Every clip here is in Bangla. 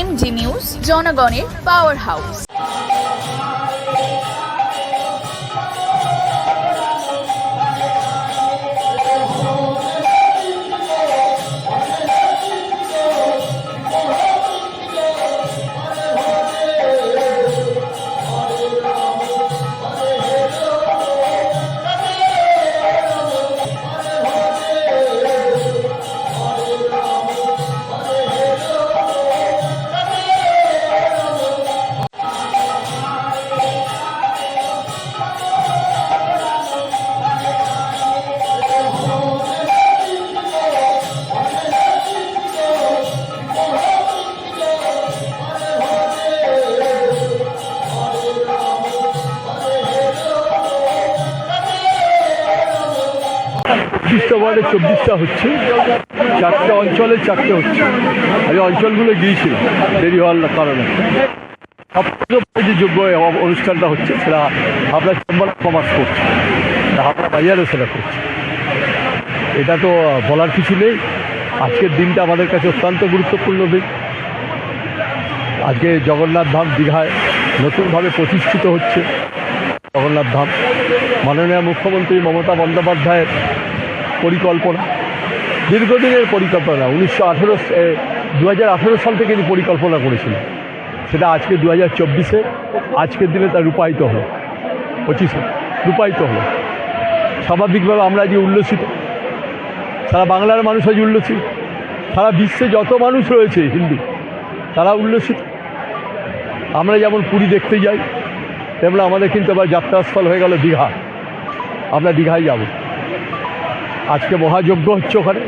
MG নিউজ, জনগণের পাওয়ার হাউস। ওয়ার্ডে 24টা হচ্ছে, 4টে অঞ্চলে 4টে হচ্ছে। আমি অঞ্চলগুলো গিয়েছিলাম দেরি হওয়ার কারণে। সবথেকে যে যোগ্য অনুষ্ঠানটা হচ্ছে সেটা হাবড়া চেম্বার অফ কমার্স করছে, হাবড়া বাজারও সেটা করছে। এটা তো বলার কিছু নেই। আজকের দিনটা আমাদের কাছে অত্যন্ত গুরুত্বপূর্ণ দিন। আজকে জগন্নাথ ধাম দীঘায় নতুনভাবে প্রতিষ্ঠিত হচ্ছে। জগন্নাথ ধাম মাননীয় মুখ্যমন্ত্রী মমতা বন্দ্যোপাধ্যায়ের পরিকল্পনা, দীর্ঘদিনের পরিকল্পনা। 2018 সাল থেকে তিনি পরিকল্পনা করেছিলেন, সেটা আজকে 2024-এ আজকের দিনে তা রূপায়িত হলো, 25-এ রূপায়িত হলো। স্বাভাবিকভাবে আমরা যে উল্লসিত, সারা বাংলার মানুষ আজ উল্লসিত, সারা বিশ্বে যত মানুষ রয়েছে হিন্দু তারা উল্লসিত। আমরা যেমন পুরী দেখতে যাই, তেমন আমাদের কিন্তু আবার যাত্রাস্থল হয়ে গেল দীঘা। আমরা দীঘায় যাব। আজকে মহাযজ্ঞ হচ্ছে ওখানে,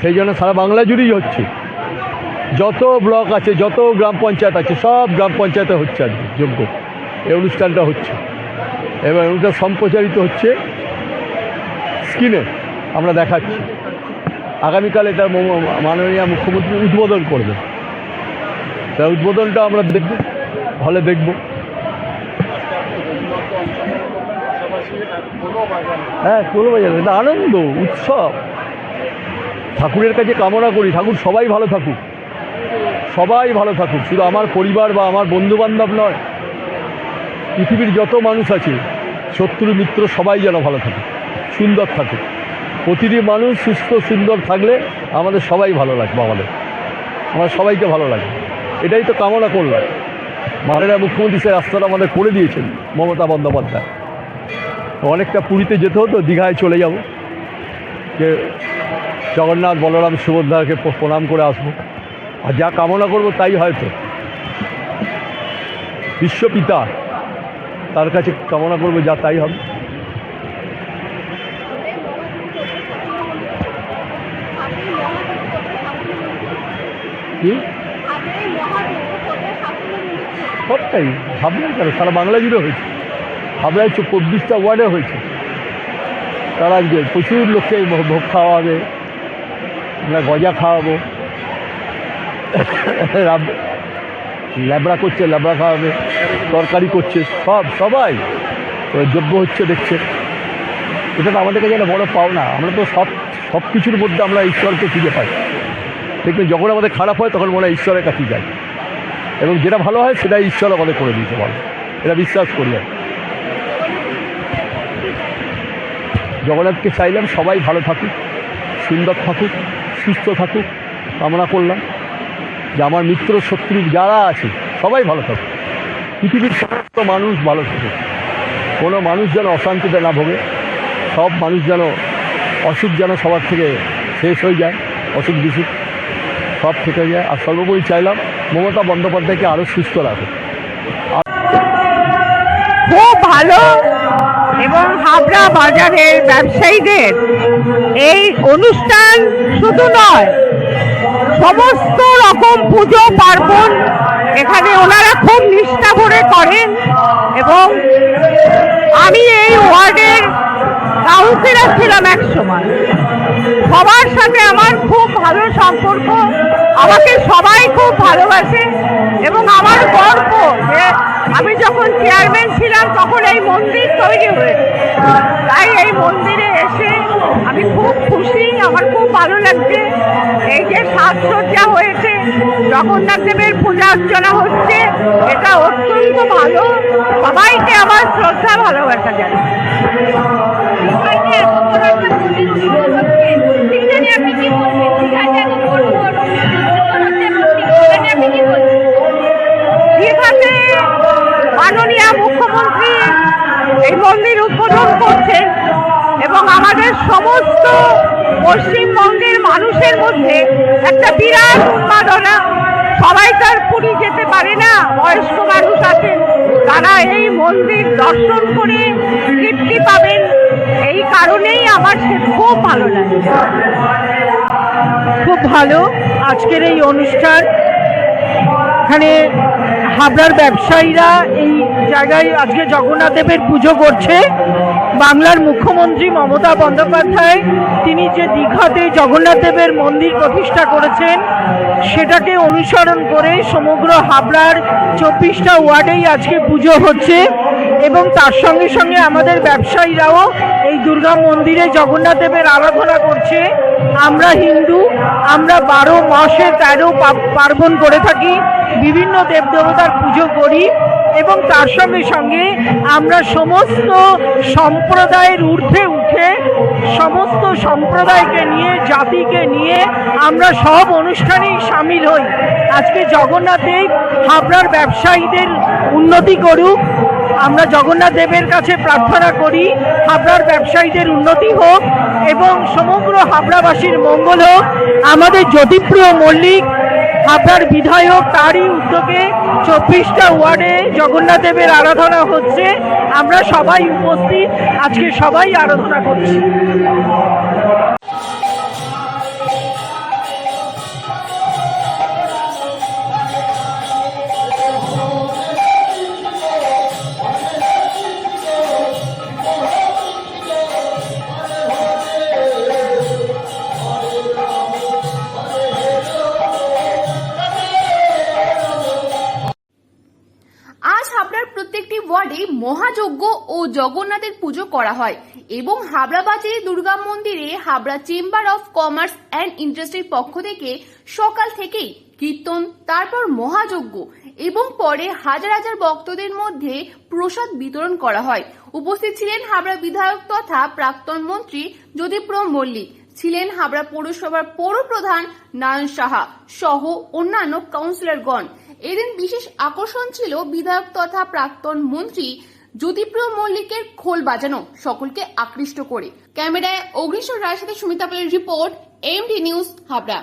সেই জন্য সারা বাংলা জুড়েই হচ্ছে। যত ব্লক আছে, যত গ্রাম পঞ্চায়েত আছে, সব গ্রাম পঞ্চায়েতে হচ্ছে আজকে যজ্ঞ। এই অনুষ্ঠানটা হচ্ছে এবং এটা সম্প্রচারিত হচ্ছে স্ক্রিনে, আমরা দেখাচ্ছি। আগামীকাল এটা মাননীয় মুখ্যমন্ত্রী উদ্বোধন করবেন। তাই উদ্বোধনটা আমরা দেখব, হলে দেখব। হ্যাঁ, কোনো বাজার, এটা আনন্দ উৎসব। ঠাকুরের কাছে কামনা করি ঠাকুর সবাই ভালো থাকুক, সবাই ভালো থাকুক। শুধু আমার পরিবার বা আমার বন্ধুবান্ধব নয়, পৃথিবীর যত মানুষ আছে, শত্রু মিত্র সবাই যেন ভালো থাকে, সুন্দর থাকে। প্রতিটি মানুষ সুস্থ সুন্দর থাকলে আমাদের সবাই ভালো লাগবে, আমার সবাইকে ভালো লাগে। এটাই তো কামনা করলাম। মাননীয় মুখ্যমন্ত্রী সে রাস্তাটা আমাদের করে দিয়েছেন মমতা বন্দ্যোপাধ্যায়। অনেকটা পুরীতে যেতে হতো, দীঘায় চলে যাব, যে জগন্নাথ বলরাম সুভদ্রাকে প্রণাম করে আসবো। আর যা কামনা করব তাই হয়তো বিশ্বপিতা, তার কাছে কামনা করবো যা তাই হবে। কি সবটাই হাবড়ায় কেন, সারা বাংলা জুড়ে হয়েছে। হাবড়ায় 24টা ওয়ার্ডে হয়েছে। তারা প্রচুর লোককে ভোগ খাওয়াবে, আমরা গজা খাওয়াবো, ল্যাবড়া করছে, ল্যাবড়া খাওয়াবে, তরকারি করছে, সবাই যোগ্য হচ্ছে দেখছে। এটা তো আমাদের কাছে একটা বড় পাওনা। আমরা তো সব কিছুর মধ্যে আমরা ঈশ্বরকে খুঁজে পাই। দেখবেন যখন আমাদের খারাপ হয় তখন মনে হয় ঈশ্বরের কাছে যাই, এবং যেটা ভালো হয় সেটাই ঈশ্বর আমাদের করে দিতে পারে, এটা বিশ্বাস করলে। জগন্নাথকে চাইলাম সবাই ভালো থাকুক, সুন্দর থাকুক, সুস্থ থাকুক কামনা করলাম। যে আমার মিত্র শত্রু যারা আছে সবাই ভালো থাকুক, পৃথিবীর সমস্ত মানুষ ভালো থাকুক, কোনো মানুষ যেন অশান্তিতে না ভোগে, সব মানুষ যেন, অসুখ যেন সবার থেকে শেষ হয়ে যায়, অসুখ বিসুখ সব থেকে যায়। আর সর্বোপরি চাইলাম মমতা বন্দ্যোপাধ্যায়কে আরও সুস্থ রাখুক। খুব ভালো। এবং হাবড়া বাজারের ব্যবসায়ীদের এই অনুষ্ঠান শুধু নয়, সমস্ত রকম পুজো পার্বণ এখানে ওনারা খুব নিষ্ঠা ভরে করেন। এবং আমি এই ওয়ার্ডের কাউন্সিলর ছিলাম এক সময়, সবার সাথে আমার খুব ভালো সম্পর্ক। আমাকে সবাই খুব ভালোবাসে এবং আমার গর্ব যে আমি যখন চেয়ারম্যান ছিলাম তখন এই মন্দির তৈরি হয়েছে। তাই এই মন্দিরে এসে আমি খুব খুশি, আমার খুব ভালো লাগছে। এই যে সাজসজ্জা হয়েছে, জগন্নাথ দেবের পূজা অর্চনা হচ্ছে, এটা অত্যন্ত ভালো। সবাইকে আমার শ্রদ্ধা ভালোবাসা জানাই। দীঘাতে মাননীয় মুখ্যমন্ত্রী এই মন্দির উদ্বোধন করছেন এবং আমাদের সমস্ত পশ্চিমবঙ্গের মানুষের মধ্যে একটা বিরাট উন্মাদনা। সবাই তার পুরী যেতে পারে না, বয়স্ক মানুষ আছেন, তারা এই মন্দির দর্শন করে তৃপ্তি পাবেন। এই কারণেই আমার খুব ভালো লাগে। খুব ভালো আজকের এই অনুষ্ঠান। এখানে হাবড়ার ব্যবসায়ীরা এই জায়গায় আজকে জগন্নাথ দেবের পুজো করছে। বাংলার মুখ্যমন্ত্রী মমতা বন্দ্যোপাধ্যায় তিনি যে দীঘাতে জগন্নাথ দেবের মন্দির প্রতিষ্ঠা করেছেন সেটাকে অনুসরণ করে সমগ্র হাবড়ার 24টা ওয়ার্ডেই আজকে পুজো হচ্ছে এবং তার সঙ্গে সঙ্গে আমাদের ব্যবসায়ীরাও এই দুর্গা মন্দিরে জগন্নাথ দেবের আরাধনা করছে। আমরা হিন্দু, আমরা 12 মাসে 13 পার্বণ করে থাকি, বিভিন্ন দেবদেবতার পুজো করি এবং তার সঙ্গে সঙ্গে আমরা সমস্ত সম্প্রদায়ের ঊর্ধ্বে উঠে সমস্ত সম্প্রদায়কে নিয়ে, জাতিকে নিয়ে আমরা সব অনুষ্ঠানেই সামিল হই। আজকে জগন্নাথ দেব হাবড়ার ব্যবসায়ীদের উন্নতি করুক, আমরা জগন্নাথ দেবের কাছে প্রার্থনা করি হাবড়ার ব্যবসায়ীদের উন্নতি হোক এবং সমগ্র হাবড়াবাসীর মঙ্গল হোক। আমাদের জ্যোতিপ্রিয় মল্লিক হাবড়ার বিধায়ক, তারই উদ্যোগে 24টা ওয়ার্ডে জগন্নাথ দেবের আরাধনা হচ্ছে। আমরা সবাই উপস্থিত, আজকে সবাই আরাধনা করছি। আজ হাবড়ার প্রত্যেকটি ওয়ার্ডে মহাযজ্ঞ ও জগন্নাথের পুজো করা হয় এবং হাবড়াবাজারে দুর্গা মন্দিরে Habra chamber of commerce and ইন্ডাস্ট্রির পক্ষ থেকে সকাল থেকেই কীর্তন, তারপর মহাযজ্ঞ এবং পরে হাজার হাজার ভক্তদের মধ্যে প্রসাদ বিতরণ করা হয়। উপস্থিত ছিলেন হাবড়া বিধায়ক তথা প্রাক্তন মন্ত্রী জ্যোতিপ্রিয় মল্লিক, ছিলেন হাবড়া পৌরসভার পৌর প্রধান নারায়ণ সাহা সহ অন্যান্য কাউন্সিলরগণ। এদিন বিশেষ আকর্ষণ ছিল বিধায়ক তথা প্রাক্তন মন্ত্রী জ্যোতিপ্রিয় মল্লিকের খোল বাজানো, সকলকে আকৃষ্ট করে। ক্যামেরায় অগ্নিশ্বর রায়ের সাথে সুমিতা পালের রিপোর্ট, এমডি নিউজ, হাবড়া।